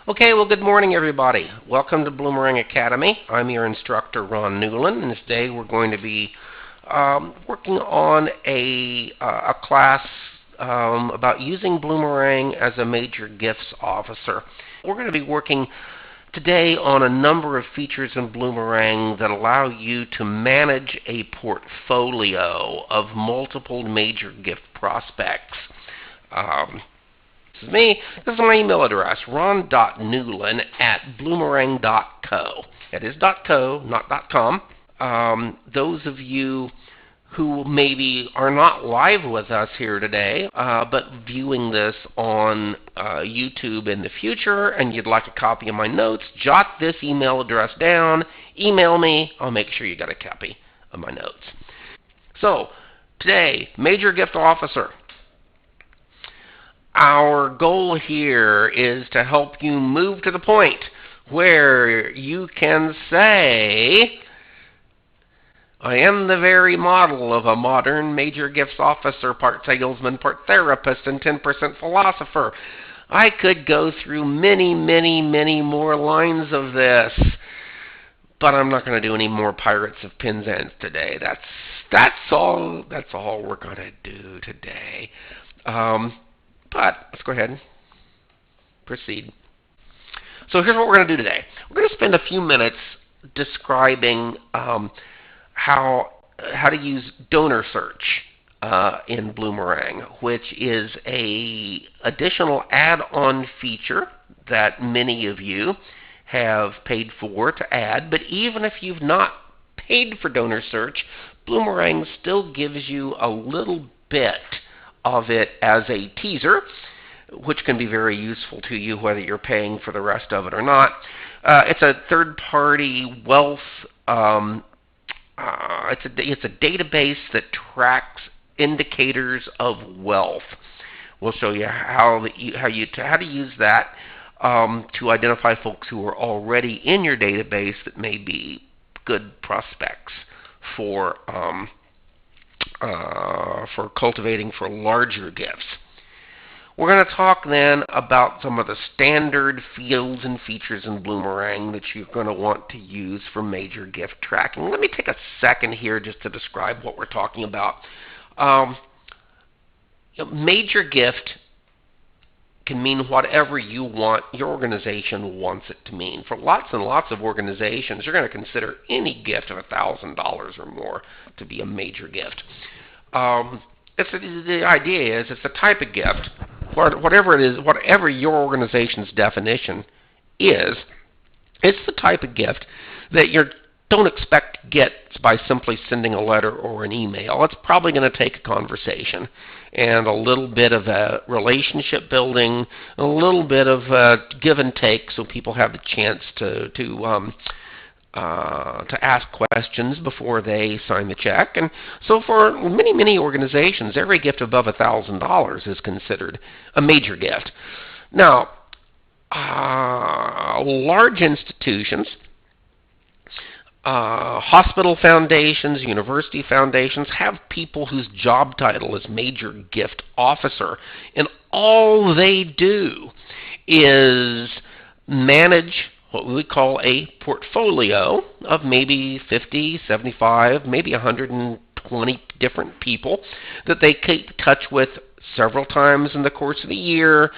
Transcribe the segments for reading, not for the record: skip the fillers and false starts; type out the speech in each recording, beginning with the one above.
Okay, well, good morning, everybody. Welcome to Bloomerang Academy. I'm your instructor, Ron Newland, and today we're going to be working on a class about using Bloomerang as a major gifts officer. We're going to be working today on a number of features in Bloomerang that allow you to manage a portfolio of multiple major gift prospects. This is me. This is my email address, ron.newland@bloomerang.co. That is .co, not .com. Those of you who maybe are not live with us here today, but viewing this on YouTube in the future, and you'd like a copy of my notes, jot this email address down, email me, I'll make sure you got a copy of my notes. So, today, Major Gift Officer. Our goal here is to help you move to the point where you can say, I am the very model of a modern major gifts officer, part salesman, part therapist, and 10% philosopher. I could go through many, many, many more lines of this, but I'm not going to do any more Pirates of Penzance today. That's all we're going to do today. But let's go ahead and proceed. So here's what we're going to do today. We're going to spend a few minutes describing how to use donor search in Bloomerang, which is an additional add-on feature that many of you have paid for to add. But even if you've not paid for donor search, Bloomerang still gives you a little bit of it as a teaser, which can be very useful to you whether you're paying for the rest of it or not. It's a third-party wealth. It's a database that tracks indicators of wealth. We'll show you how to use that to identify folks who are already in your database that may be good prospects for cultivating for larger gifts. We're going to talk then about some of the standard fields and features in Bloomerang that you're going to want to use for major gift tracking. Let me take a second here just to describe what we're talking about. Major gift can mean whatever you want, your organization wants it to mean. For lots and lots of organizations, you're going to consider any gift of $1,000 or more to be a major gift. The idea is it's the type of gift, whatever it is, whatever your organization's definition is, it's the type of gift that you don't expect to get by simply sending a letter or an email. It's probably going to take a conversation and a little bit of a relationship building, a little bit of give and take, so people have the chance to ask questions before they sign the check. And so for many, many organizations, every gift above $1,000 is considered a major gift. Now, large institutions, hospital foundations, university foundations have people whose job title is major gift officer, and all they do is manage what we would call a portfolio of maybe 50, 75, maybe 120 different people that they keep in touch with several times in the course of the year,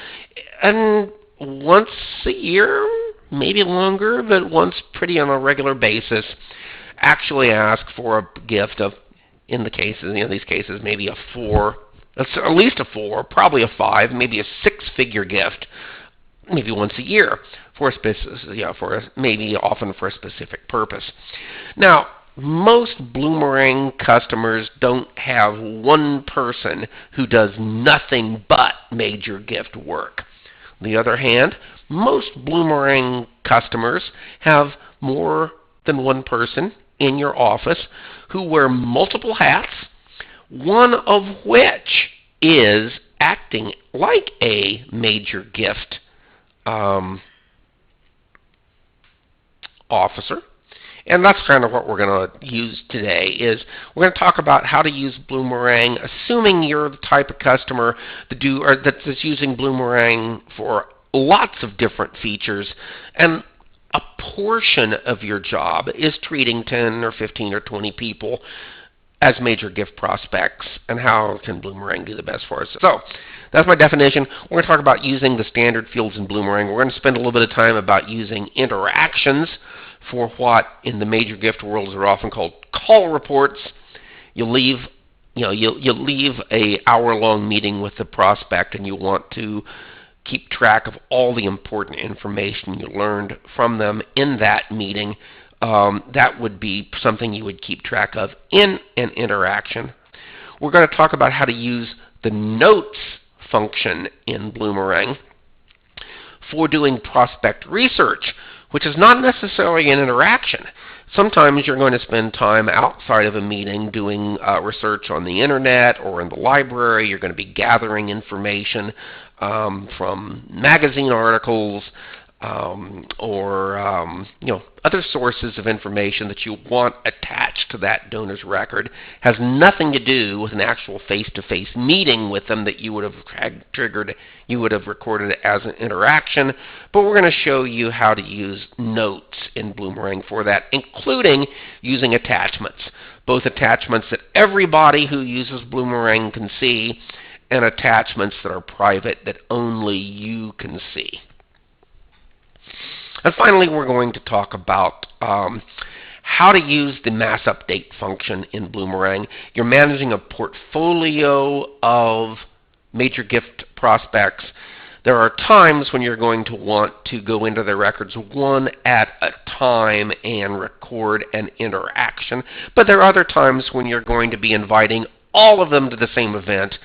and once a year, maybe longer, but once pretty on a regular basis, actually ask for a gift of, in the cases, these cases, maybe a 4, at least a 4, probably a 5, maybe a 6-figure gift, maybe once a year, for a maybe often for a specific purpose. Now, most Bloomerang customers don't have one person who does nothing but major gift work. On the other hand, most Bloomerang customers have more than one person in your office who wear multiple hats, one of which is acting like a major gift officer. And that's kind of what we're going to use today. Is we're going to talk about how to use Bloomerang, assuming you're the type of customer that's using Bloomerang for lots of different features, and a portion of your job is treating 10 or 15 or 20 people as major gift prospects, and how can Bloomerang do the best for us. So that's my definition. We're going to talk about using the standard fields in Bloomerang. We're going to spend a little bit of time about using interactions for what in the major gift worlds are often called call reports. You'll leave a hour-long meeting with the prospect, and you want to keep track of all the important information you learned from them in that meeting. That would be something you would keep track of in an interaction. We're going to talk about how to use the notes function in Bloomerang for doing prospect research, which is not necessarily an interaction. Sometimes you're going to spend time outside of a meeting doing research on the internet or in the library. You're going to be gathering information from magazine articles or other sources of information that you want attached to that donor's record. Has nothing to do with an actual face-to-face meeting with them that you would have recorded as an interaction. But we're going to show you how to use notes in Bloomerang for that, including using attachments. Both attachments that everybody who uses Bloomerang can see, and attachments that are private that only you can see. And finally, we're going to talk about how to use the mass update function in Bloomerang. You're managing a portfolio of major gift prospects. There are times when you're going to want to go into their records one at a time and record an interaction. But there are other times when you're going to be inviting all of them to the same event.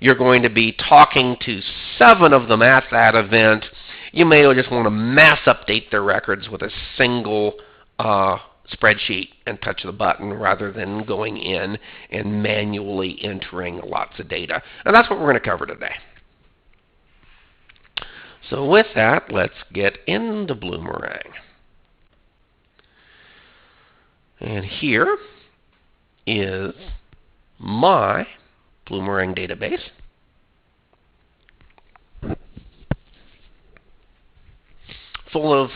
You're going to be talking to 7 of them at that event. You may just want to mass update their records with a single spreadsheet and touch the button rather than going in and manually entering lots of data. And that's what we're going to cover today. So with that, let's get into Bloomerang. And here is my Bloomerang database. Full of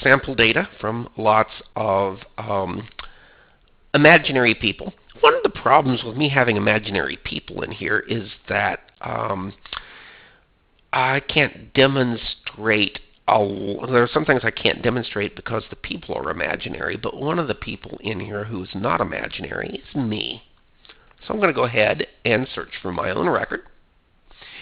sample data from lots of imaginary people. One of the problems with me having imaginary people in here is that I can't demonstrate. There are some things I can't demonstrate because the people are imaginary, but one of the people in here who's not imaginary is me. So I'm going to go ahead and search for my own record.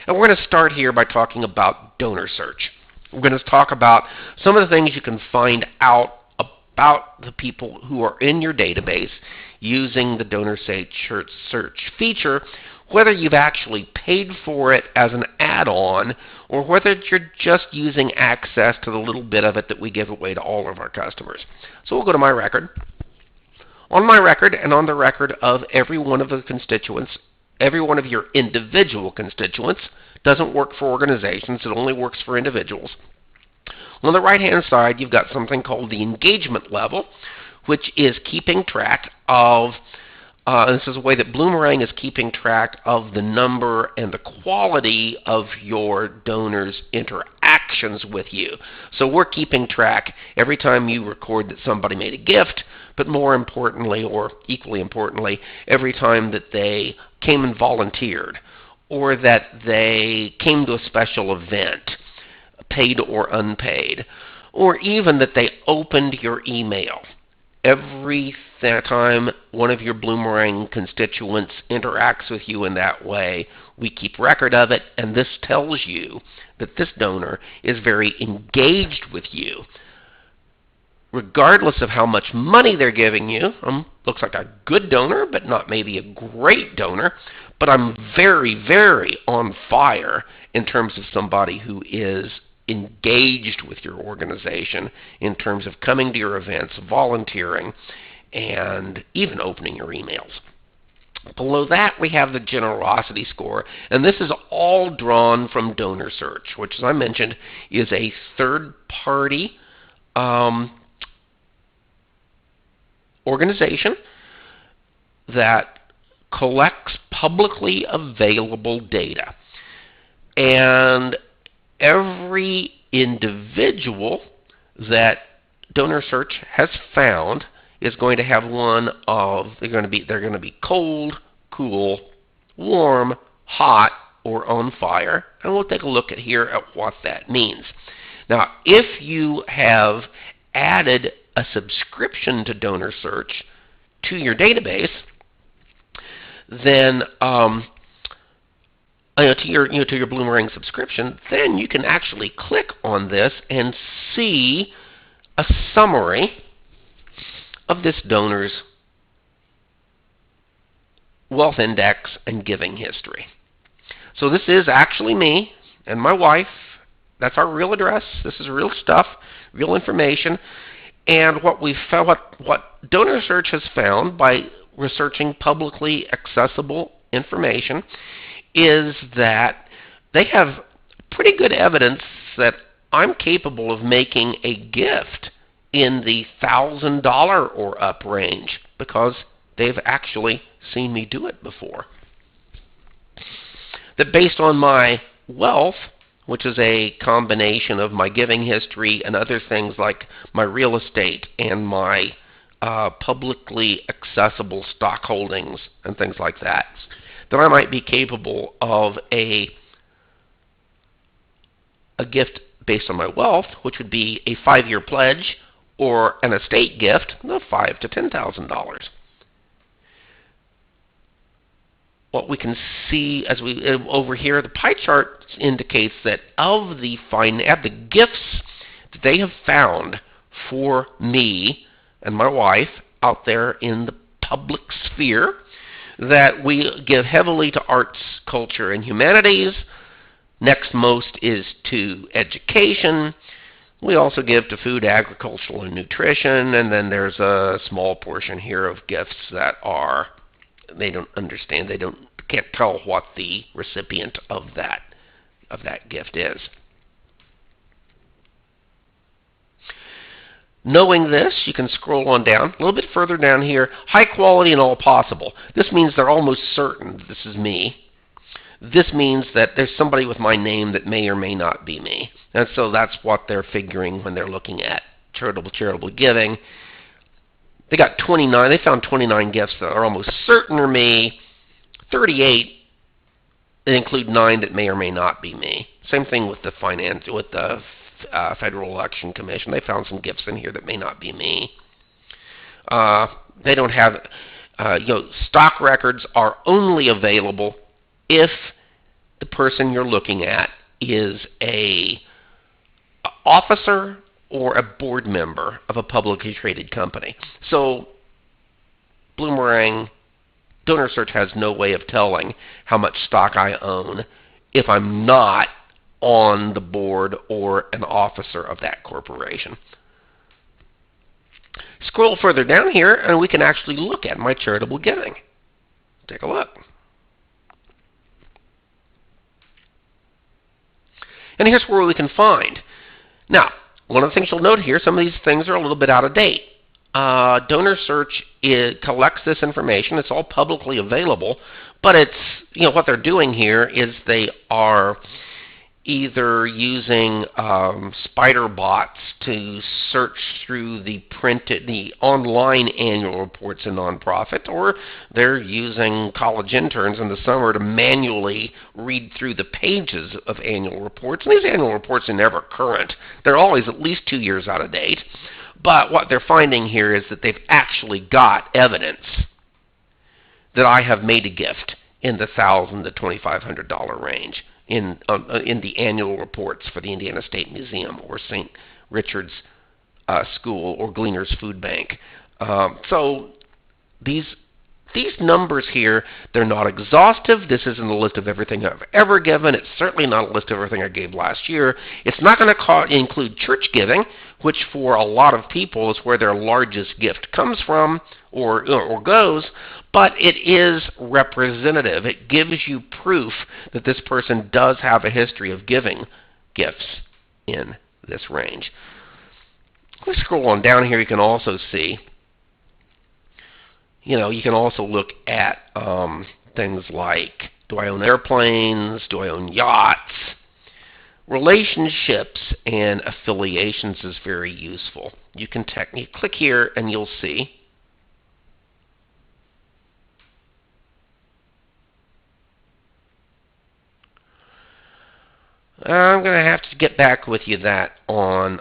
And we're going to start here by talking about donor search. We're going to talk about some of the things you can find out about the people who are in your database using the donor search feature, whether you've actually paid for it as an add-on or whether you're just using access to the little bit of it that we give away to all of our customers. So we'll go to my record. On my record and on the record of every one of the constituents, every one of your individual constituents, doesn't work for organizations, it only works for individuals. On the right-hand side, you've got something called the engagement level, which is keeping track of, this is a way that Bloomerang is keeping track of the number and the quality of your donors' interactions with you. So we're keeping track every time you record that somebody made a gift, but more importantly, or equally importantly, every time that they came and volunteered, or that they came to a special event, paid or unpaid, or even that they opened your email. Every time one of your Bloomerang constituents interacts with you in that way, we keep record of it, and this tells you that this donor is very engaged with you. Regardless of how much money they're giving you, looks like a good donor, but not maybe a great donor, but I'm very, very on fire in terms of somebody who is engaged with your organization in terms of coming to your events, volunteering, and even opening your emails. Below that, we have the generosity score, and this is all drawn from Donor Search, which, as I mentioned, is a third-party organization that collects publicly available data. And every individual that Donor Search has found is going to have one of, they're going to be cold, cool, warm, hot, or on fire. And we'll take a look at what that means. Now, if you have added a subscription to Donor Search to your database, then to your Bloomerang subscription, then you can actually click on this and see a summary of this donor's wealth index and giving history. So this is actually me and my wife. That's our real address. This is real stuff, real information. And what Donor Search has found by researching publicly accessible information is that they have pretty good evidence that I'm capable of making a gift in the $1,000 or up range because they've actually seen me do it before. That based on my wealth, which is a combination of my giving history and other things like my real estate and my publicly accessible stock holdings and things like that, that I might be capable of a gift based on my wealth, which would be a 5-year pledge or an estate gift of $5,000 to $10,000. What we can see as we over here, the pie chart indicates that of the gifts that they have found for me and my wife out there in the public sphere, that we give heavily to arts, culture, and humanities. Next most is to education. We also give to food, agricultural, and nutrition, and then there's a small portion here of gifts that are, they don't understand, can't tell what the recipient of that gift is. Knowing this, you can scroll on down, a little bit further down here, high quality and all possible. This means they're almost certain that this is me. This means that there's somebody with my name that may or may not be me. And so that's what they're figuring when they're looking at charitable giving. They found 29 gifts that are almost certain are me. 38 that include 9 that may or may not be me. Same thing with the Federal Election Commission. They found some gifts in here that may not be me. They don't have, stock records are only available if the person you're looking at is a officer or a board member of a publicly traded company. So Bloomerang Donor Search has no way of telling how much stock I own if I'm not on the board or an officer of that corporation. Scroll further down here and we can actually look at my charitable giving. Take a look. And here's where we can find. Now, one of the things you'll note here, some of these things are a little bit out of date. Donor Search collects this information. It's all publicly available, but it's, what they're doing here is they are either using spider bots to search through the online annual reports in nonprofit, or they're using college interns in the summer to manually read through the pages of annual reports. And these annual reports are never current. They're always at least 2 years out of date. But what they're finding here is that they've actually got evidence that I have made a gift in the $1,000 to $2,500 range in the annual reports for the Indiana State Museum or St. Richard's School or Gleaner's Food Bank. So these numbers here, they're not exhaustive. This isn't a list of everything I've ever given. It's certainly not a list of everything I gave last year. It's not going to include church giving, which for a lot of people is where their largest gift comes from or goes, but it is representative. It gives you proof that this person does have a history of giving gifts in this range. If we scroll on down here, you can also see, you can also look at things like Do I own airplanes? Do I own yachts? Relationships and affiliations is very useful. You can click here and you'll see. I'm going to have to get back with you that on,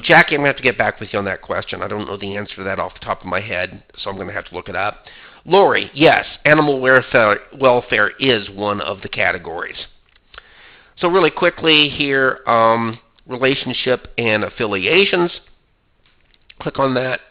Jackie, I'm going to have to get back with you on that question. I don't know the answer to that off the top of my head, so I'm going to have to look it up. Lori, yes, animal welfare is one of the categories. So really quickly here, relationship and affiliations. Click on that.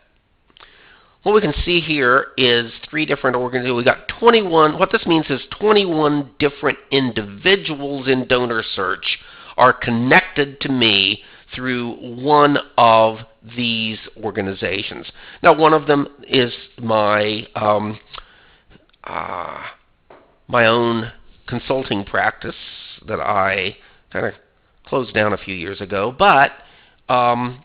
What we can see here is 3 different organizations. We got 21. What this means is 21 different individuals in donor search are connected to me through one of these organizations. Now, one of them is my my own consulting practice that I kind of closed down a few years ago, but I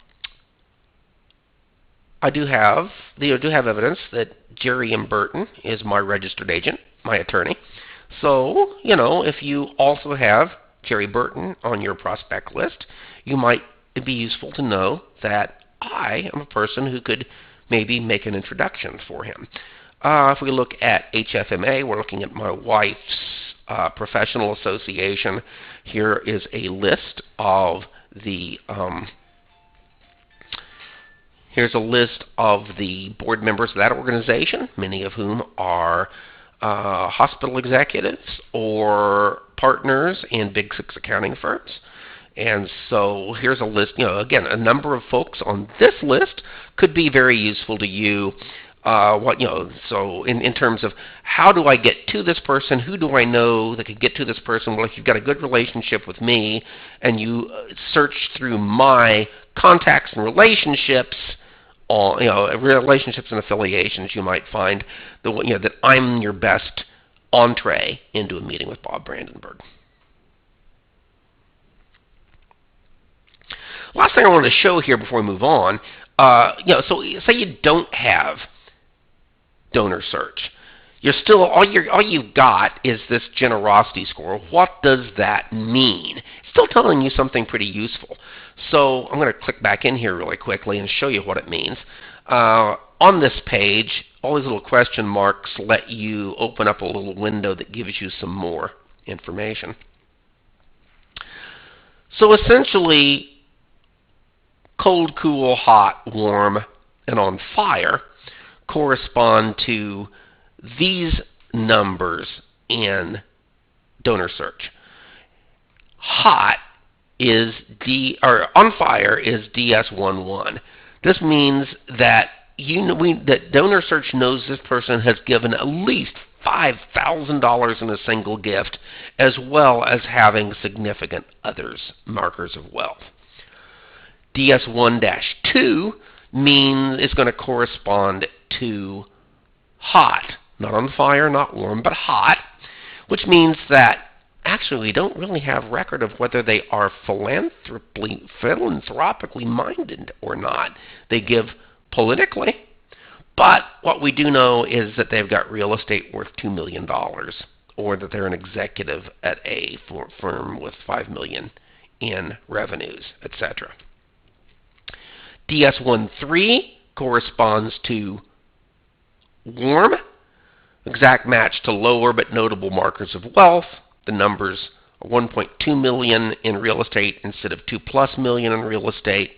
do have evidence that Jerry M. Burton is my registered agent, my attorney. So, you know, if you also have Jerry Burton on your prospect list, it'd be useful to know that I am a person who could maybe make an introduction for him. If we look at HFMA, we're looking at my wife's professional association. Here is a list of the here's a list of the board members of that organization, many of whom are hospital executives or partners in Big 6 accounting firms. And so here's a list, you know, again, a number of folks on this list could be very useful to you. So in terms of how do I get to this person, who do I know that could get to this person? Well, if you've got a good relationship with me and you search through my contacts and relationships, relationships and affiliations, you might find that I'm your best entree into a meeting with Bob Brandenburg. Last thing I want to show here before we move on, so say you don't have donor search. You're still all you've got is this generosity score. What does that mean? It's still telling you something pretty useful. So I'm going to click back in here really quickly and show you what it means. On this page, all these little question marks let you open up a little window that gives you some more information. So essentially, cold, cool, hot, warm, and on fire correspond to these numbers in donor search. Hot is on fire is DS11. This means that that donor search knows this person has given at least $5,000 in a single gift, as well as having significant others markers of wealth. DS1-2 means it's going to correspond to hot, not on fire, not warm, but hot, which means that actually we don't really have record of whether they are philanthropically minded or not. They give politically, but what we do know is that they've got real estate worth $2 million, or that they're an executive at a firm with $5 million in revenues, etc. DS13 corresponds to warm, exact match to lower but notable markers of wealth. The numbers are 1.2 million in real estate instead of 2+ million in real estate.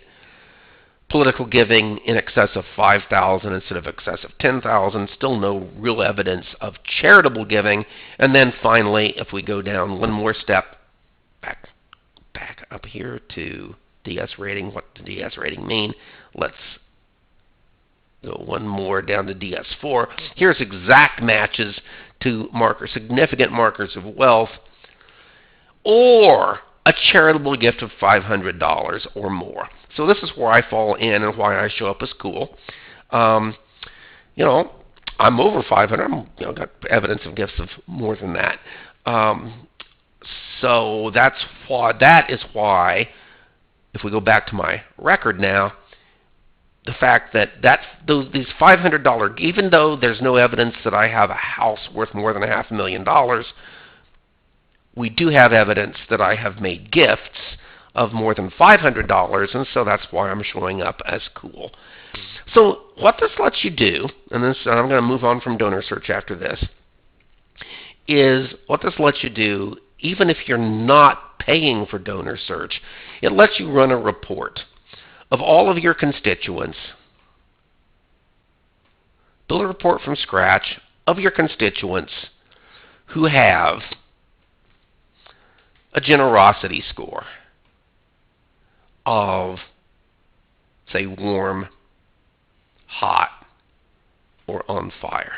Political giving in excess of 5,000 instead of excess of 10,000. Still no real evidence of charitable giving. And then finally, if we go down one more step, back up here to DS rating. What does DS rating mean? Let's go one more down to DS4. Here's exact matches to significant markers of wealth, or a charitable gift of $500 or more. So this is where I fall in and why I show up as cool. I'm over 500. Got evidence of gifts of more than that. So that is why, if we go back to my record now, the fact that these $500, even though there's no evidence that I have a house worth more than $500,000, we do have evidence that I have made gifts of more than $500, and so that's why I'm showing up as cool. So what this lets you do, and I'm going to move on from donor search after this, is what this lets you do, even if you're not paying for donor search, it lets you run a report of all of your constituents, build a report from scratch of your constituents who have a generosity score of, say, warm, hot, or on fire.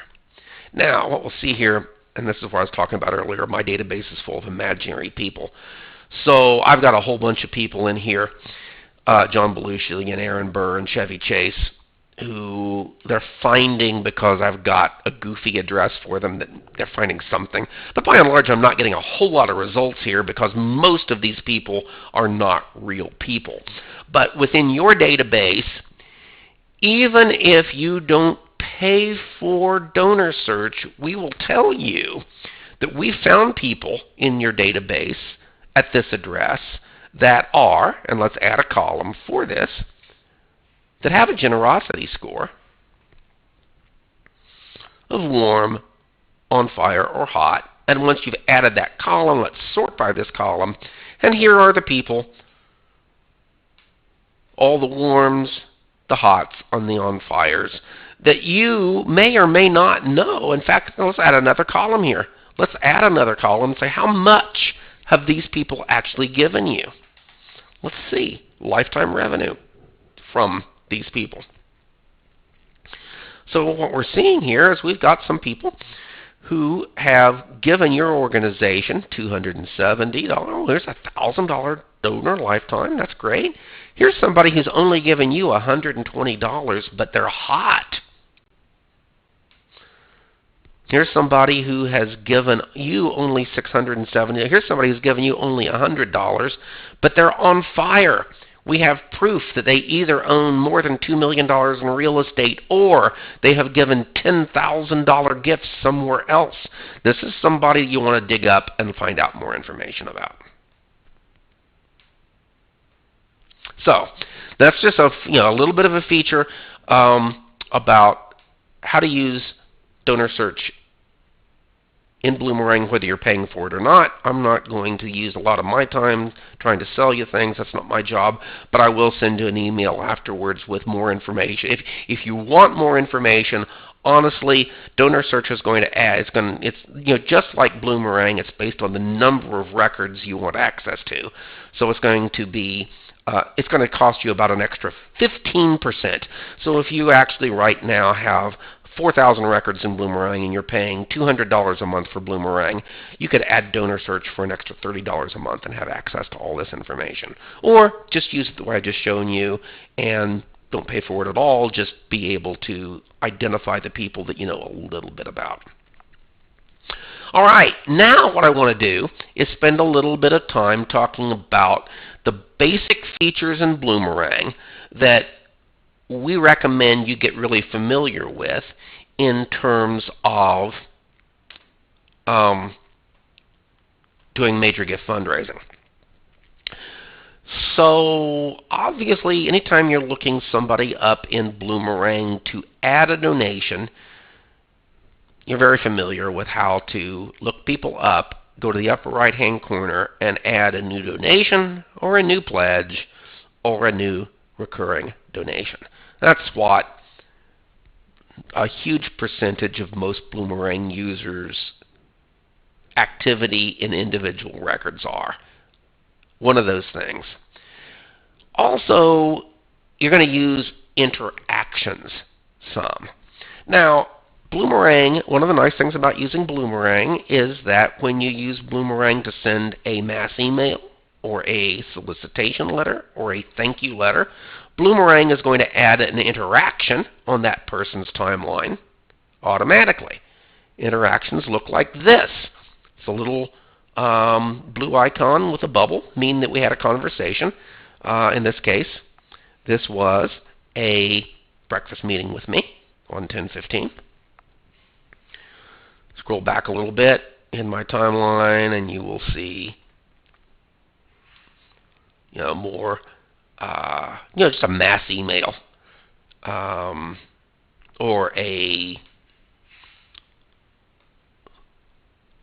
Now, what we'll see here, and this is what I was talking about earlier, my database is full of imaginary people. So I've got a whole bunch of people in here, John Belushi and Aaron Burr and Chevy Chase, who they're finding because I've got a goofy address for them, that they're finding something. But by and large, I'm not getting a whole lot of results here because most of these people are not real people. But within your database, even if you don't pay for donor search, we will tell you that we found people in your database at this address that are, and let's add a column for this, that have a generosity score of warm, on fire, or hot. And once you've added that column, let's sort by this column. And here are the people, all the warms, the hots, and the on fires that you may or may not know. In fact, let's add another column here. Let's add another column and say, how much have these people actually given you? Let's see. Lifetime revenue from these people. So what we're seeing here is we've got some people who have given your organization $270. There's a $1,000 donor lifetime. That's great. Here's somebody who's only given you $120, but they're hot. Here's somebody who has given you only $670. Here's somebody who's given you only $100, but they're on fire. We have proof that they either own more than $2 million in real estate or they have given $10,000 gifts somewhere else. This is somebody you want to dig up and find out more information about. So that's just a little bit of a feature about how to use donor search in Bloomerang, whether you're paying for it or not. I'm not going to use a lot of my time trying to sell you things. That's not my job. But I will send you an email afterwards with more information. If you want more information, honestly, donor search is going to add. It's just like Bloomerang. It's based on the number of records you want access to. So it's going to be it's going to cost you about an extra 15%. So if you actually right now have 4,000 records in Bloomerang and you're paying $200 a month for Bloomerang, you could add donor search for an extra $30 a month and have access to all this information. Or just use it the way I've just shown you and don't pay for it at all, just be able to identify the people that you know a little bit about. All right, now what I want to do is spend a little bit of time talking about the basic features in Bloomerang that we recommend you get really familiar with in terms of doing major gift fundraising. So obviously, anytime you're looking somebody up in Bloomerang to add a donation, you're very familiar with how to look people up, go to the upper right-hand corner, and add a new donation or a new pledge or a new recurring donation. That's what a huge percentage of most Bloomerang users' activity in individual records are. One of those things. Also, you're going to use interactions some. Now, Bloomerang, one of the nice things about using Bloomerang is that when you use Bloomerang to send a mass email or a solicitation letter or a thank you letter, Bloomerang is going to add an interaction on that person's timeline automatically. Interactions look like this. It's a little blue icon with a bubble, meaning that we had a conversation. In this case, this was a breakfast meeting with me on 10/15. Scroll back a little bit in my timeline, and you will see, more, just a mass email, or an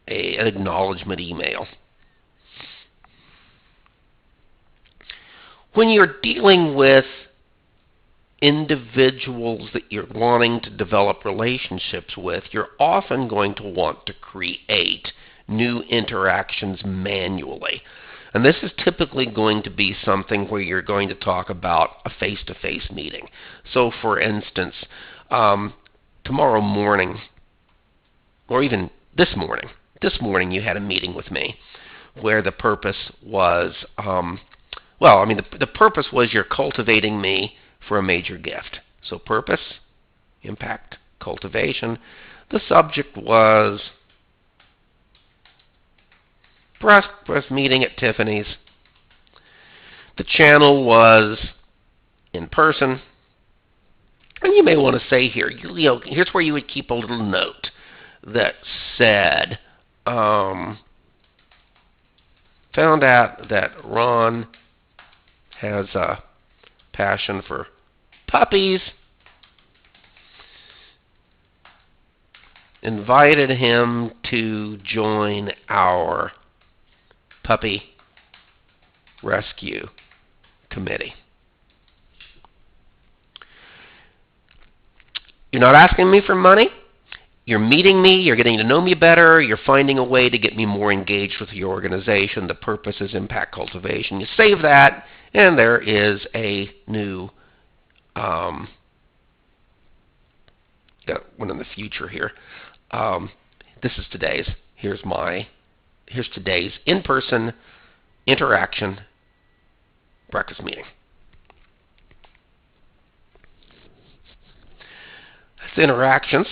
acknowledgement email. When you're dealing with individuals that you're wanting to develop relationships with, you're often going to want to create new interactions manually. And this is typically going to be something where you're going to talk about a face-to-face meeting. So, for instance, tomorrow morning, or even this morning you had a meeting with me where the purpose was, the purpose was you're cultivating me for a major gift. So purpose, impact, cultivation. The subject was breakfast meeting at Tiffany's. The channel was in person. And you may want to say here, here's where you would keep a little note that said, found out that Ron has a passion for puppies, invited him to join our puppy rescue committee. You're not asking me for money. You're meeting me. You're getting to know me better. You're finding a way to get me more engaged with your organization. The purpose is impact cultivation. You save that, and there is a new got one in the future here. This is today's. Here's today's in-person interaction breakfast meeting. That's interactions.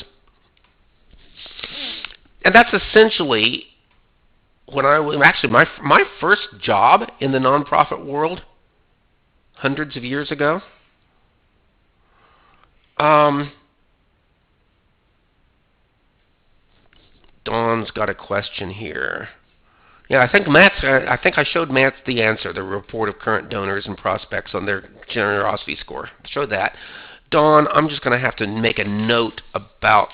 And that's essentially when I was actually my first job in the nonprofit world hundreds of years ago. Dawn's got a question here. Yeah, I think I showed Matt the answer, the report of current donors and prospects on their generosity score. I showed that. Dawn, I'm just going to have to make a note about,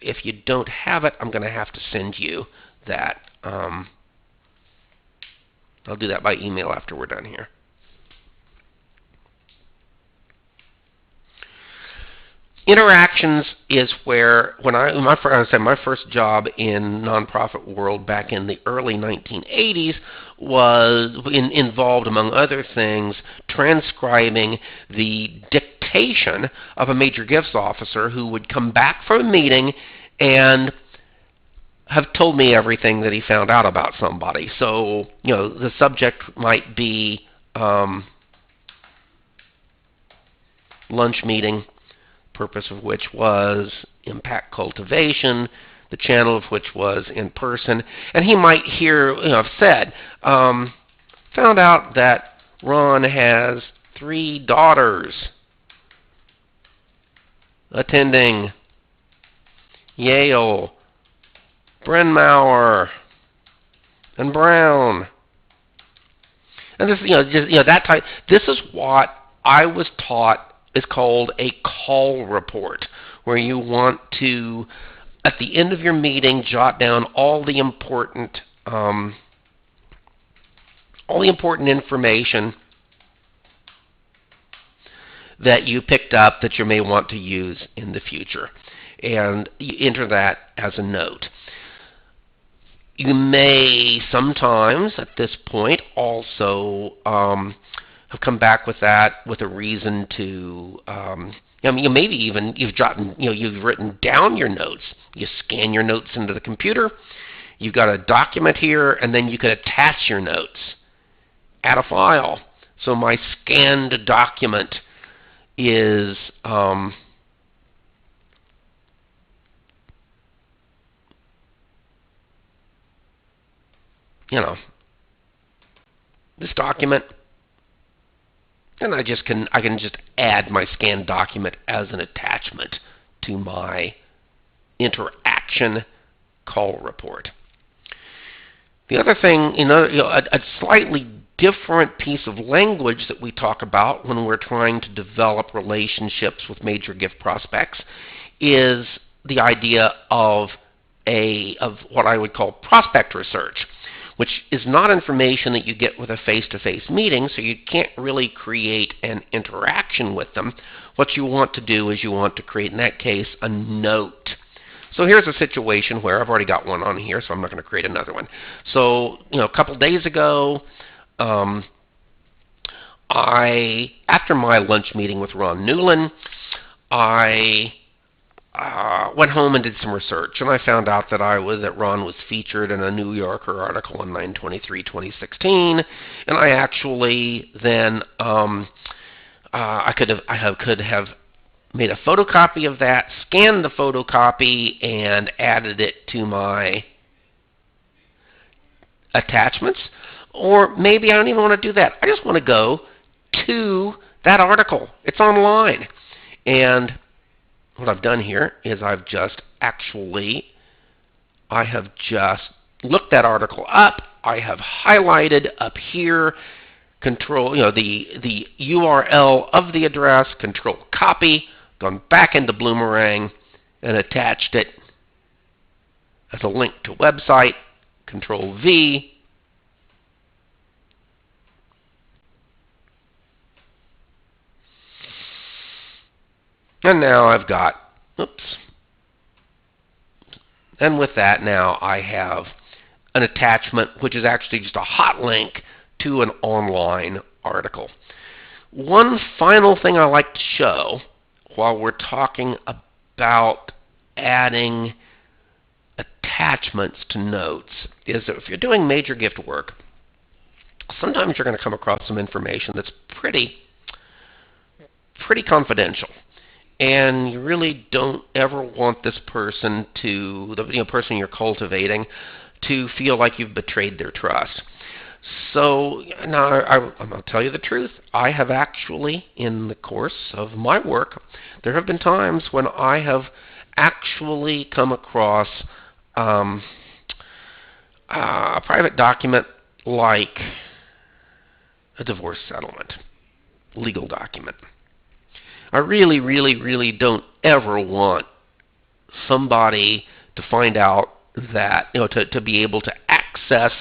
if you don't have it, I'm going to have to send you that. I'll do that by email after we're done here. Interactions is where, my first job in nonprofit world back in the early 1980s was involved, among other things, transcribing the dictation of a major gifts officer who would come back from a meeting and have told me everything that he found out about somebody. So, the subject might be lunch meeting, purpose of which was impact cultivation, the channel of which was in person, and he might have said, found out that Ron has 3 daughters attending Yale, Bryn Mawr, and Brown. And this, that type. This is what I was taught is called a call report, where you want to, at the end of your meeting, jot down all the important information that you picked up that you may want to use in the future, and you enter that as a note. You may sometimes, at this point, also have come back with that with a reason to, maybe even you've written down your notes. You scan your notes into the computer. You've got a document here, and then you can attach your notes. Add a file. So my scanned document is this document And I can just add my scanned document as an attachment to my interaction call report. The other thing, a slightly different piece of language that we talk about when we're trying to develop relationships with major gift prospects is the idea of what I would call prospect research, which is not information that you get with a face-to-face meeting, so you can't really create an interaction with them. What you want to do is you want to create, in that case, a note. So here's a situation where I've already got one on here, so I'm not going to create another one. So, a couple days ago, after my lunch meeting with Ron Newland, I went home and did some research, and I found out that Ron was featured in a New Yorker article on 9/23/2016, and I actually then I could have made a photocopy of that, scanned the photocopy, and added it to my attachments. Or maybe I don't even want to do that. I just want to go to that article. It's online. And what I've done here is I have just looked that article up. I have highlighted up here the URL of the address, control copy, gone back into Bloomerang and attached it as a link to website, control V. And now I've got, and with that now I have an attachment which is actually just a hot link to an online article. One final thing I like to show while we're talking about adding attachments to notes is that if you're doing major gift work, sometimes you're going to come across some information that's pretty confidential. And you really don't ever want this person the person you're cultivating, to feel like you've betrayed their trust. So now I'm going to tell you the truth. I have actually, in the course of my work, there have been times when I have actually come across a private document like a divorce settlement, legal document. I really, really, really don't ever want somebody to find out that, to be able to access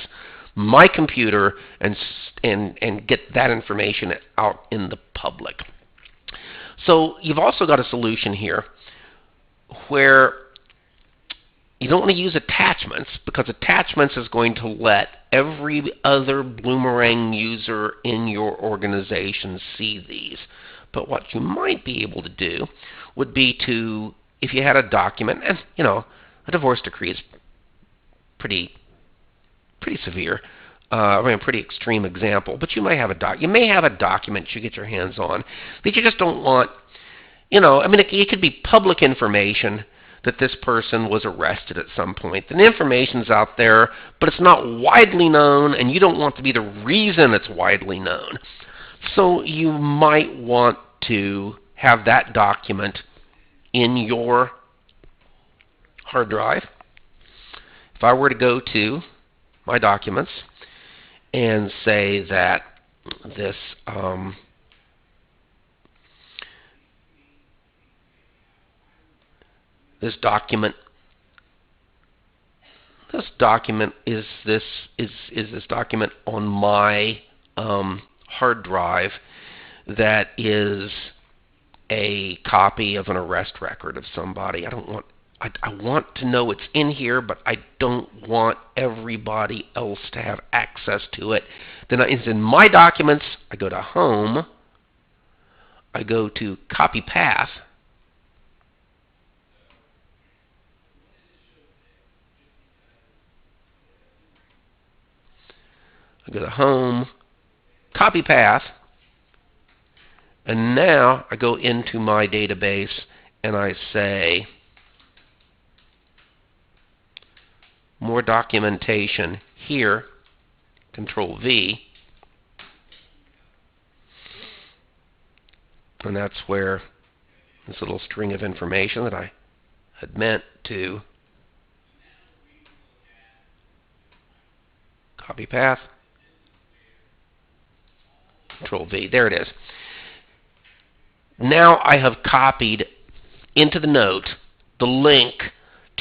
my computer and get that information out in the public. So you've also got a solution here where you don't want to use attachments, because attachments is going to let every other Bloomerang user in your organization see these. But what you might be able to do would be to, if you had a document, and a divorce decree is pretty severe, pretty extreme example, but you may have a document you get your hands on that you just don't want. It could be public information that this person was arrested at some point. The information's out there, but it's not widely known, and you don't want to be the reason it's widely known. So you might want to have that document in your hard drive. If I were to go to my documents and say that this document is this document on my hard drive that is a copy of an arrest record of somebody. I want to know it's in here, but I don't want everybody else to have access to it. Then it's in my documents. I go to Home. I go to Copy Path. I go to Home, Copy Path, and now I go into my database and I say more documentation here, Control V, And that's where this little string of information that I had meant to copy path, Control V, there it is. Now I have copied into the note the link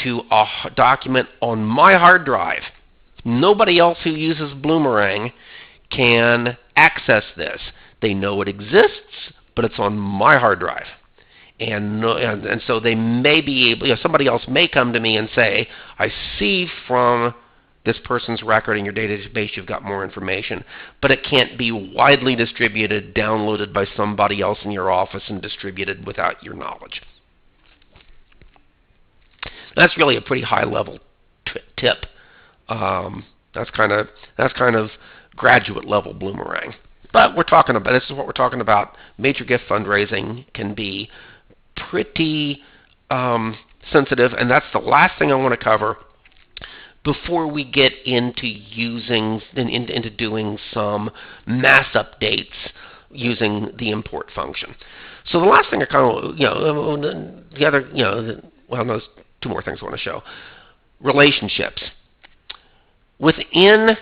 to a document on my hard drive. Nobody else who uses Bloomerang can access this. They know it exists, but it's on my hard drive. And so they may be able, somebody else may come to me and say, I see from this person's record in your database you've got more information, but it can't be widely distributed, downloaded by somebody else in your office and distributed without your knowledge. That's really a pretty high-level tip. That's kind of graduate-level Bloomerang. But we're talking about, this is what we're talking about. Major gift fundraising can be pretty sensitive, and that's the last thing I want to cover before we get into into doing some mass updates using the import function. So the last thing I kind of, well, there's two more things I want to show. Relationships. Within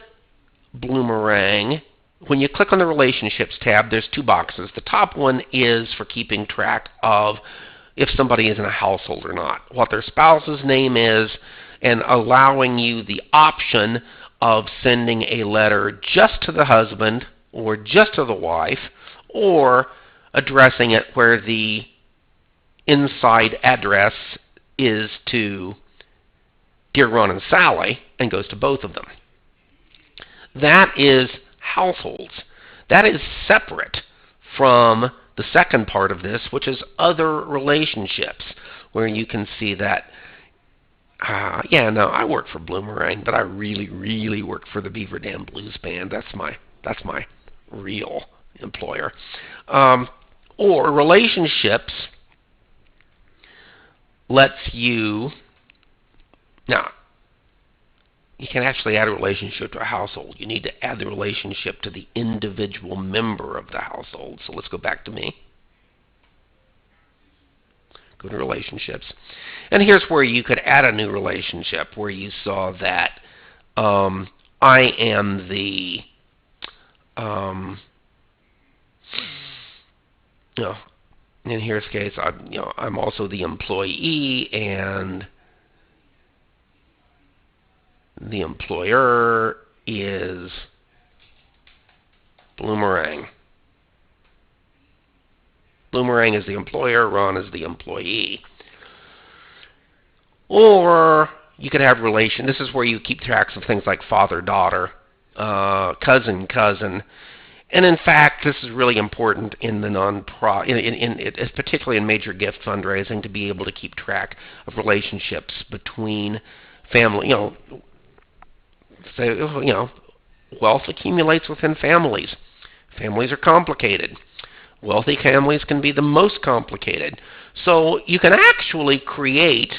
Bloomerang, when you click on the Relationships tab, there's two boxes. The top one is for keeping track of if somebody is in a household or not, what their spouse's name is, and allowing you the option of sending a letter just to the husband or just to the wife, or addressing it where the inside address is to Dear Ron and Sally and goes to both of them. That is households. That is separate from the second part of this, which is other relationships, where you can see that, yeah, no, I work for Bloomerang, but I really, really work for the Beaver Dam Blues Band. That's my real employer. Or relationships lets you, now, you can actually add a relationship to a household. You need to add the relationship to the individual member of the household. So let's go back to me. Go to relationships. And here's where you could add a new relationship, where you saw that I am the, in here's case, I'm also the employee, and the employer is Bloomerang. Bloomerang is the employer, Ron is the employee. Or you could have relation. This is where you keep tracks of things like father-daughter, cousin-cousin. And in fact, this is really important in the particularly in major gift fundraising, to be able to keep track of relationships between family. Wealth accumulates within families. Families are complicated. Wealthy families can be the most complicated. So you can actually create,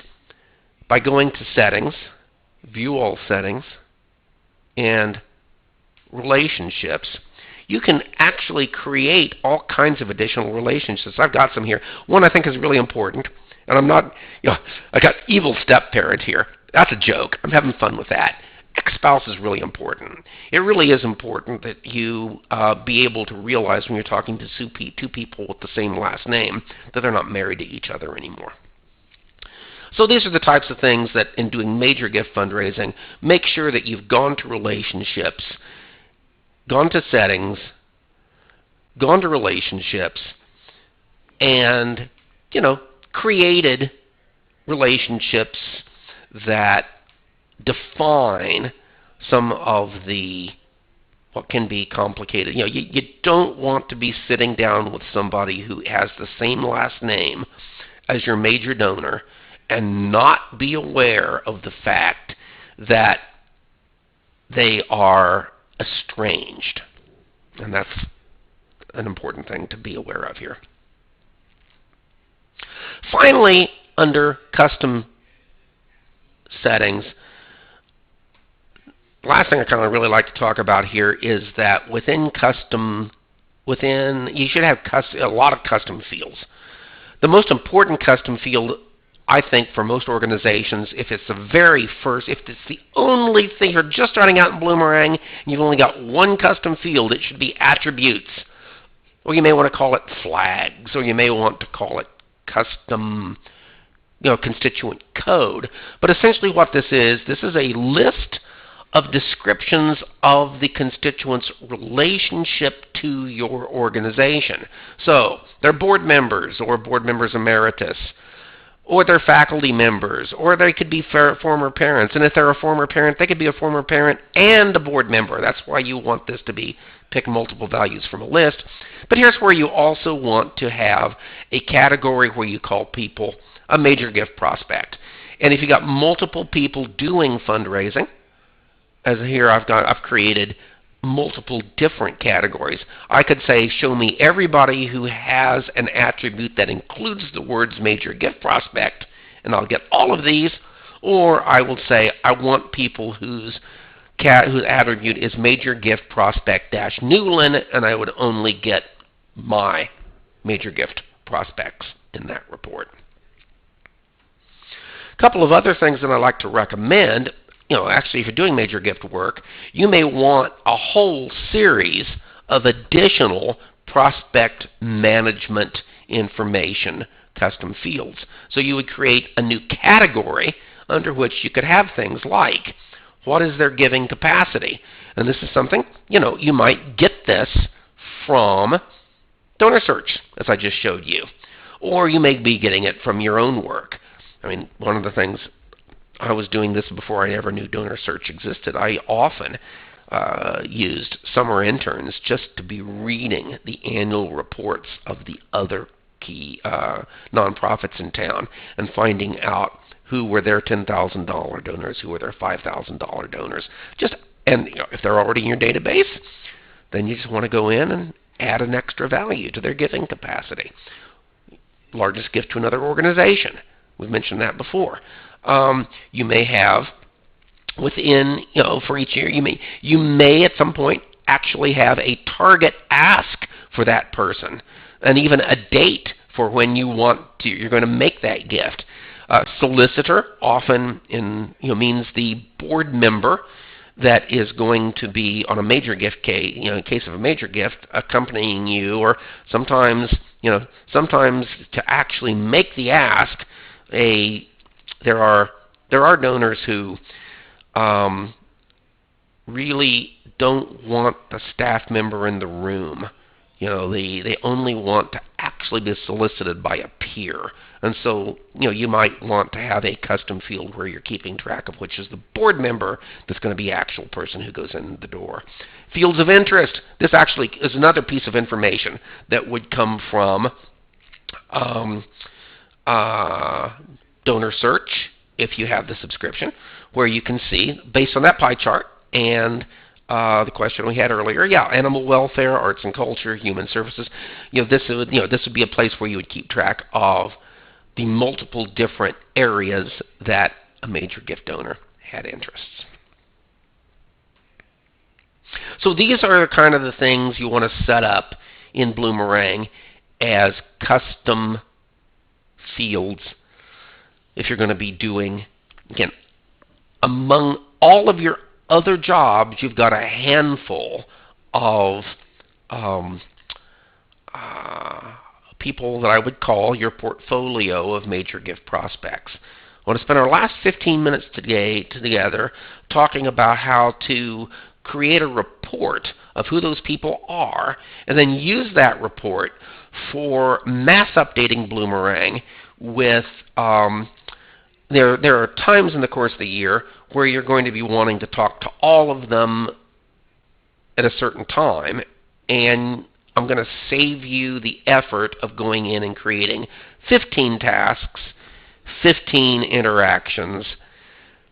by going to Settings, View All Settings, and Relationships, you can actually create all kinds of additional relationships. I've got some here. One I think is really important, and I'm not, I got evil step-parent here. That's a joke. I'm having fun with that. Ex-spouse is really important. It really is important that you be able to realize when you're talking to two people with the same last name that they're not married to each other anymore. So these are the types of things that, in doing major gift fundraising, make sure that you've gone to relationships, gone to settings, gone to relationships, and, created relationships that define some of what can be complicated. You don't want to be sitting down with somebody who has the same last name as your major donor and not be aware of the fact that they are estranged. And that's an important thing to be aware of here. Finally, under custom settings, last thing I kind of really like to talk about here is that within custom you should have a lot of custom fields. The most important custom field, I think, for most organizations, if it's the only thing, you're just starting out in Bloomerang, and you've only got one custom field, it should be attributes. Or you may want to call it flags, or you may want to call it custom, constituent code. But essentially what this is a list of descriptions of the constituents' relationship to your organization. So, they're board members or board members emeritus, or they're faculty members, or they could be former parents. And if they're a former parent, they could be a former parent and a board member. That's why you want this to be pick multiple values from a list. But here's where you also want to have a category where you call people a major gift prospect. And if you got multiple people doing fundraising, as here I've created multiple different categories. I could say, show me everybody who has an attribute that includes the words major gift prospect, and I'll get all of these. Or I will say, I want people whose attribute is major gift prospect dash Newland, and I would only get my major gift prospects in that report. A couple of other things that I like to recommend. Actually, if you're doing major gift work, you may want a whole series of additional prospect management information custom fields. So you would create a new category under which you could have things like, what is their giving capacity? And this is something, you might get this from Donor Search, as I just showed you. Or you may be getting it from your own work. One of the things, I was doing this before I ever knew Donor Search existed. I often used summer interns just to be reading the annual reports of the other key nonprofits in town and finding out who were their $10,000 donors, who were their $5,000 donors. And if they're already in your database, then you just want to go in and add an extra value to their giving capacity. Largest gift to another organization. We've mentioned that before. You may have within, for each year, you may at some point actually have a target ask for that person, and even a date for when you're going to make that gift. Solicitor often means the board member that is going to be on a major gift case, in case of a major gift, accompanying you, or sometimes to actually make the ask, there are donors who really don't want the staff member in the room. They only want to actually be solicited by a peer. And so, you might want to have a custom field where you're keeping track of which is the board member that's going to be the actual person who goes in the door. Fields of interest. This actually is another piece of information that would come from Donor Search, if you have the subscription, where you can see, based on that pie chart and the question we had earlier, animal welfare, arts and culture, human services. This would be a place where you would keep track of the multiple different areas that a major gift donor had interests. So these are kind of the things you want to set up in Bloomerang as custom fields if you're going to be doing, again, among all of your other jobs, you've got a handful of people that I would call your portfolio of major gift prospects. I want to spend our last 15 minutes together talking about how to create a report of who those people are, and then use that report for mass updating Bloomerang with there are times in the course of the year where you're going to be wanting to talk to all of them at a certain time, and I'm going to save you the effort of going in and creating 15 tasks, 15 interactions,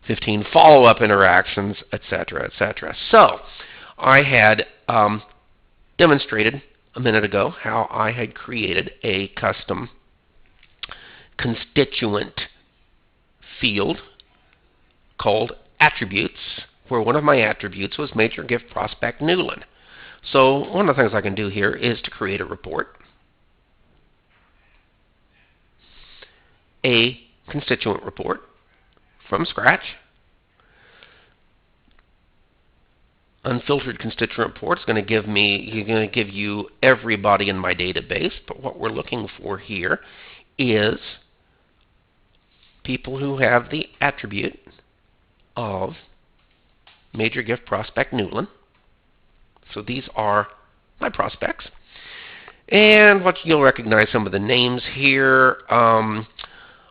15 follow-up interactions, etc., etc. So, I had demonstrated a minute ago how I had created a custom constituent field called attributes, where one of my attributes was major gift prospect Newland. So one of the things I can do here is to create a report, a constituent report from scratch. Unfiltered constituent report is going to give you everybody in my database, but what we're looking for here is people who have the attribute of major gift prospect Newland. So these are my prospects. And you'll recognize some of the names here.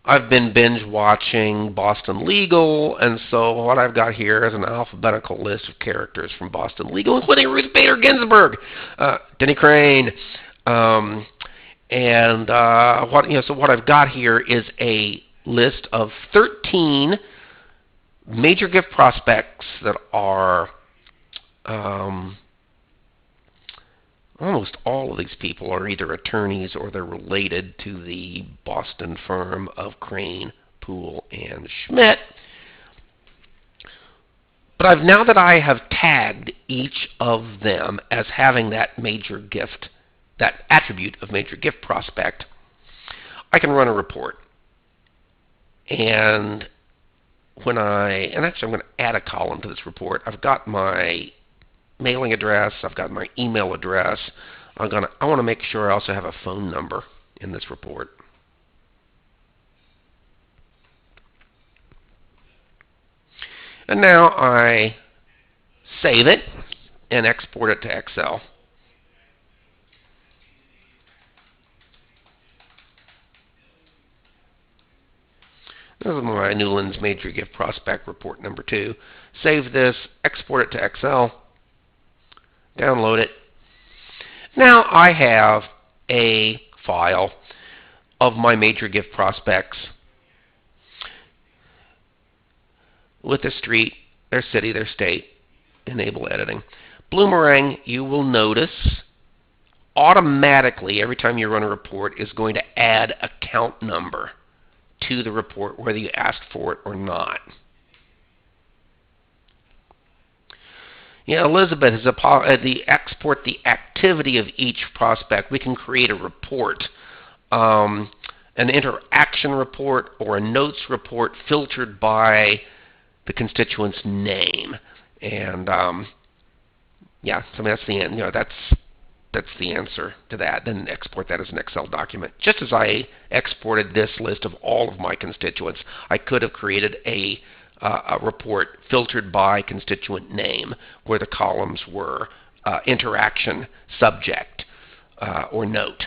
I've been binge watching Boston Legal, and so what I've got here is an alphabetical list of characters from Boston Legal, including Ruth Bader Ginsburg, Denny Crane, so what I've got here is a list of 13 major gift prospects that are almost all of these people are either attorneys or they're related to the Boston firm of Crane, Poole, and Schmidt. But now that I have tagged each of them as having that major gift, that attribute of major gift prospect, I can run a report. And actually I'm going to add a column to this report. I've got my mailing address, I've got my email address. I want to make sure I also have a phone number in this report. And now I save it and export it to Excel. This is my Newland's Major Gift Prospect Report number 2. Save this, export it to Excel, download it. Now I have a file of my major gift prospects with their street, their city, their state. Enable editing. Bloomerang, you will notice, automatically every time you run a report is going to add a count number to the report, whether you asked for it or not. Yeah, Elizabeth is export the activity of each prospect. We can create a report, an interaction report or a notes report filtered by the constituent's name. And yeah, so that's the end. That's the answer to that. Then export that as an Excel document. Just as I exported this list of all of my constituents, I could have created a report filtered by constituent name, where the columns were interaction, subject, or note.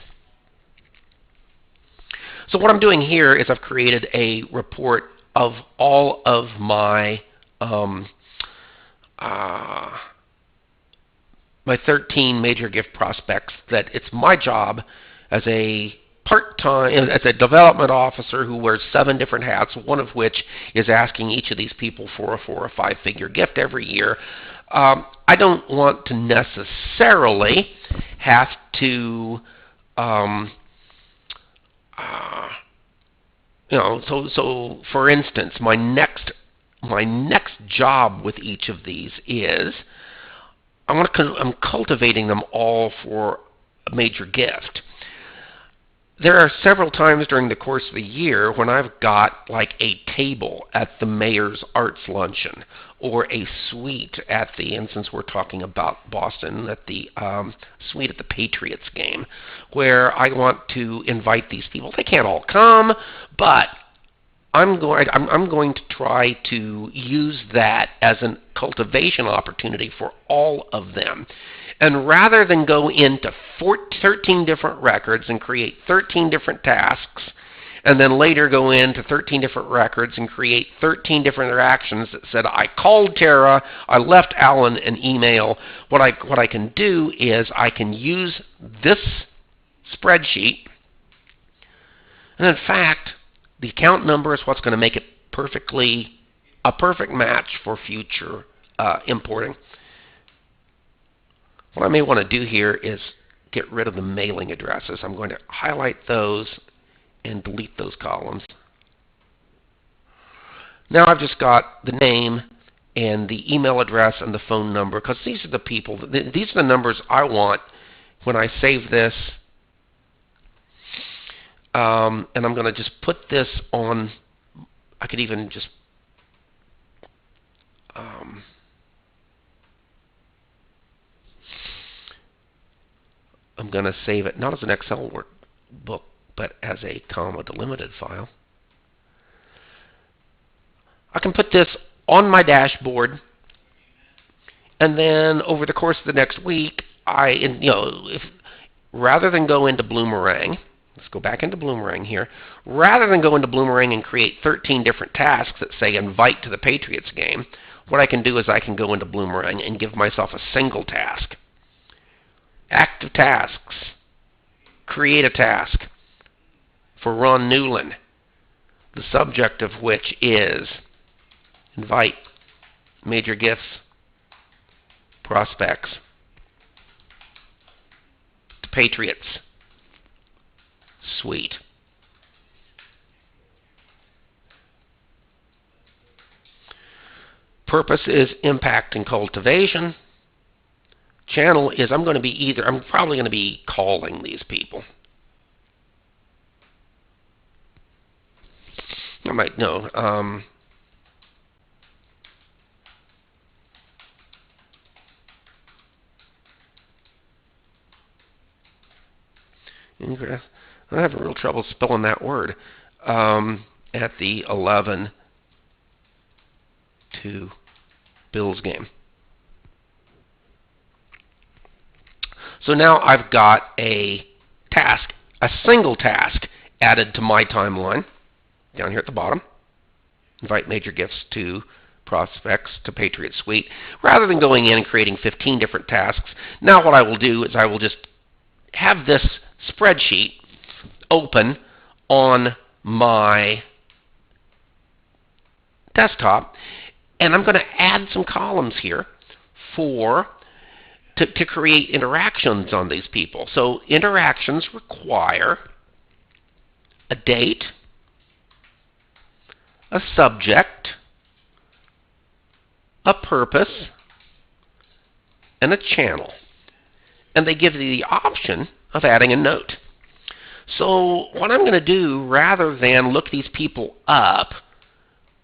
So what I'm doing here is I've created a report of all of my my 13 major gift prospects that it's my job as a part-time, as a development officer who wears 7 different hats, one of which is asking each of these people for a 4 or 5 figure gift every year. I don't want to necessarily have to, so for instance, my next job with each of these is I'm cultivating them all for a major gift. There are several times during the course of the year when I've got like a table at the mayor's arts luncheon, or a suite at the, and since we're talking about Boston, at the suite at the Patriots game, where I want to invite these people. They can't all come, but I'm going to try to use that as a cultivation opportunity for all of them. And rather than go into 13 different records and create 13 different tasks, and then later go into 13 different records and create 13 different interactions that said, I called Tara, I left Alan an email, what I can do is I can use this spreadsheet, and in fact, the account number is what's going to make it a perfect match for future importing. What I may want to do here is get rid of the mailing addresses. I'm going to highlight those and delete those columns. Now I've just got the name and the email address and the phone number, because these are the people, these are the numbers I want when I save this. And I'm going to just put this on, I could even just, I'm going to save it not as an Excel workbook, but as a comma delimited file. I can put this on my dashboard, and then over the course of the next week, rather than go into Bloomerang, let's go back into Bloomerang here. Rather than go into Bloomerang and create 13 different tasks that say invite to the Patriots game, what I can do is I can go into Bloomerang and give myself a single task. Active tasks. Create a task for Ron Newland, the subject of which is invite major gifts, prospects to Patriots Suite. Purpose is impact and cultivation. Channel is I'm probably going to be calling these people. I might know. I'm having real trouble spelling that word. At the 11-2 Bills game. So now I've got a task, a single task added to my timeline down here at the bottom. Invite major gifts to prospects to Patriot Suite. Rather than going in and creating 15 different tasks, now what I will do is I will just have this spreadsheet open on my desktop, and I'm going to add some columns here to create interactions on these people. So interactions require a date, a subject, a purpose, and a channel. And they give you the option of adding a note. So what I'm going to do, rather than look these people up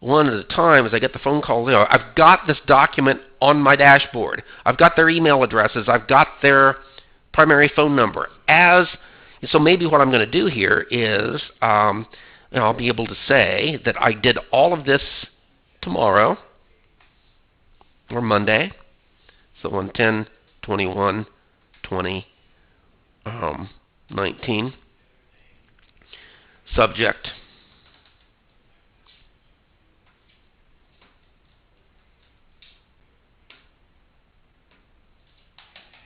one at a time as I get the phone call, I've got this document on my dashboard. I've got their email addresses. I've got their primary phone number. So maybe what I'm going to do here is I'll be able to say that I did all of this tomorrow or Monday. So on 10/21/2019. Subject.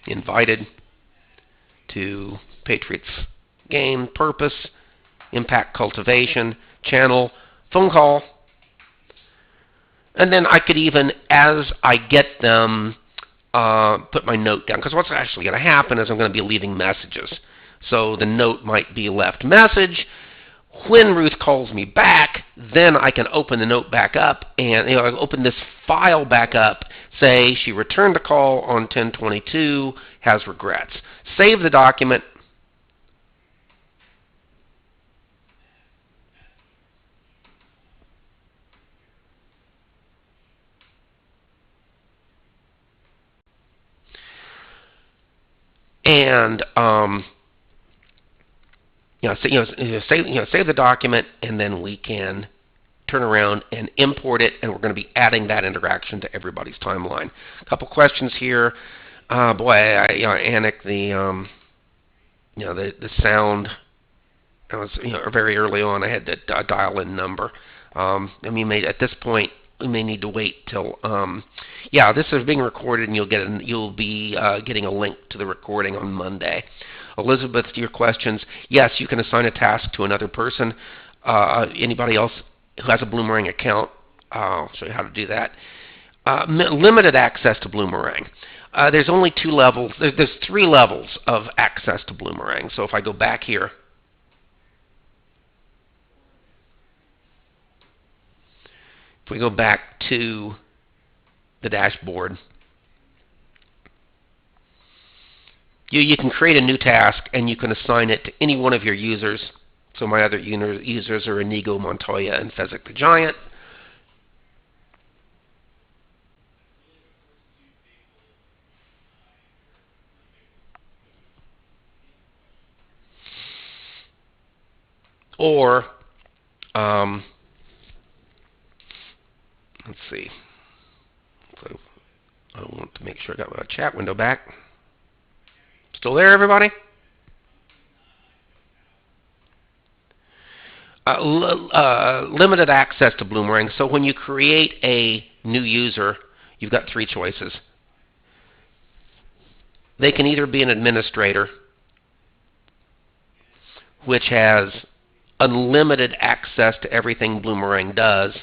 Invited to Patriots game. Purpose, impact cultivation, channel, phone call. And then I could even, as I get them, put my note down. Because what's actually going to happen is I'm going to be leaving messages. So the note might be left message. When Ruth calls me back, then I can open the note back up and I open this file back up, say she returned a call on 10/22, has regrets. Save the document. And save the document, and then we can turn around and import it, and we're going to be adding that interaction to everybody's timeline. A couple questions here. Anik, the sound. I was, very early on, I had the dial-in number. At this point, we may need to wait till. This is being recorded, and you'll be getting a link to the recording on Monday. Elizabeth, to your questions, yes, you can assign a task to another person. Anybody else who has a Bloomerang account, I'll show you how to do that. Limited access to Bloomerang. There's only 2 levels. There's 3 levels of access to Bloomerang. So if I go back here, if we go back to the dashboard, you can create a new task and you can assign it to any one of your users. So my other users are Inigo, Montoya, and Fezzik the Giant. Or, let's see. So I want to make sure I got my chat window back. Still there, everybody? Limited access to Bloomerang. So when you create a new user, you've got three choices. They can either be an administrator, which has unlimited access to everything Bloomerang does,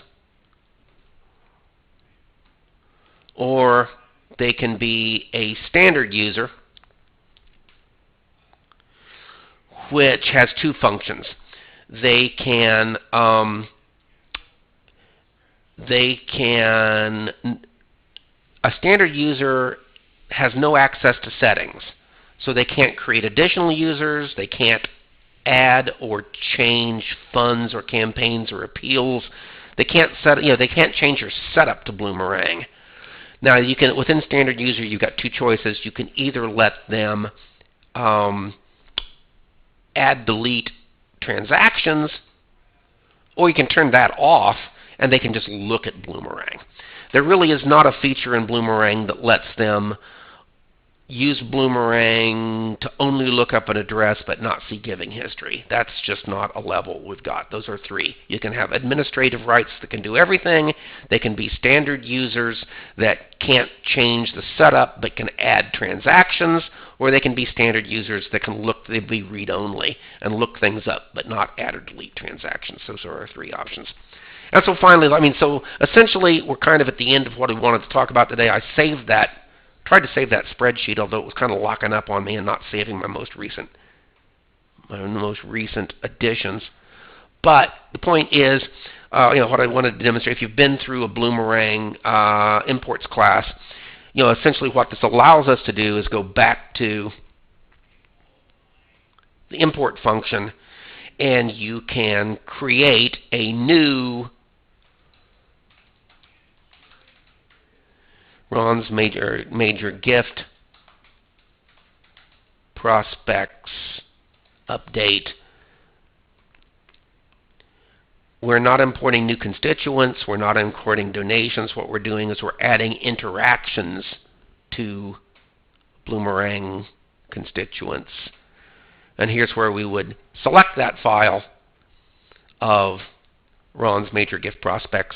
or they can be a standard user, which has two functions. A standard user has no access to settings, so they can't create additional users, they can't add or change funds or campaigns or appeals. They can't they can't change your setup to Bloomerang. Now you can, within standard user, you've got two choices. You can either let them add, delete transactions, or you can turn that off and they can just look at Bloomerang. There really is not a feature in Bloomerang that lets them use Bloomerang to only look up an address but not see giving history. That's just not a level we've got. Those are three. You can have administrative rights that can do everything. They can be standard users that can't change the setup but can add transactions, or they can be standard users that can be read-only and look things up but not add or delete transactions. Those are our three options. And so finally, so essentially we're kind of at the end of what we wanted to talk about today. I tried to save that spreadsheet, although it was kind of locking up on me and not saving my most recent additions. But the point is, what I wanted to demonstrate, if you've been through a Bloomerang imports class, essentially what this allows us to do is go back to the import function, and you can create a new Ron's major gift prospects update. We're not importing new constituents. We're not importing donations. What we're doing is we're adding interactions to Bloomerang constituents. And here's where we would select that file of Ron's major gift prospects,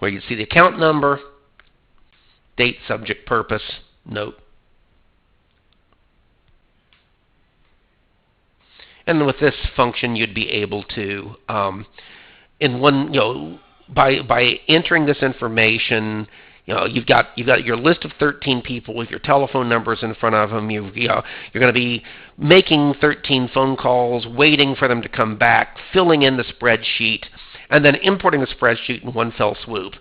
where you see the account number, date, subject, purpose, note. And with this function, you'd be able to, by entering this information, you've got your list of 13 people with your telephone numbers in front of them. You're going to be making 13 phone calls, waiting for them to come back, filling in the spreadsheet, and then importing the spreadsheet in one fell swoop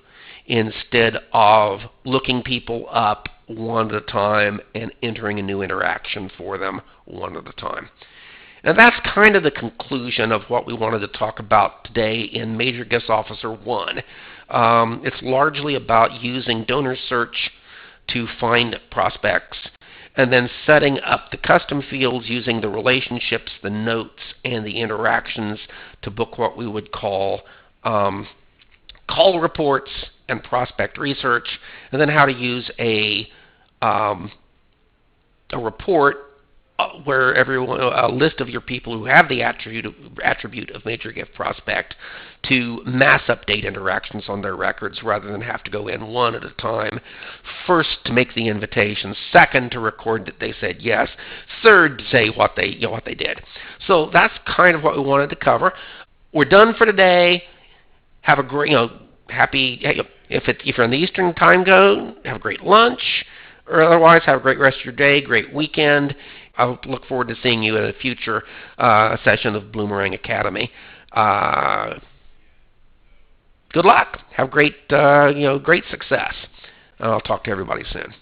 instead of looking people up one at a time and entering a new interaction for them one at a time. And that's kind of the conclusion of what we wanted to talk about today in Major Gifts Officer 1. It's largely about using donor search to find prospects, and then setting up the custom fields using the relationships, the notes, and the interactions to book what we would call call reports and prospect research, and then how to use a report where a list of your people who have the attribute of major gift prospect to mass update interactions on their records rather than have to go in one at a time. First, to make the invitation. Second, to record that they said yes. Third, to say what they did. So that's kind of what we wanted to cover. We're done for today. Have a great, happy. If you're in the Eastern time zone, have a great lunch. Or otherwise, have a great rest of your day, great weekend. I look forward to seeing you in a future session of Bloomerang Academy. good luck. Have great, great success. I'll talk to everybody soon.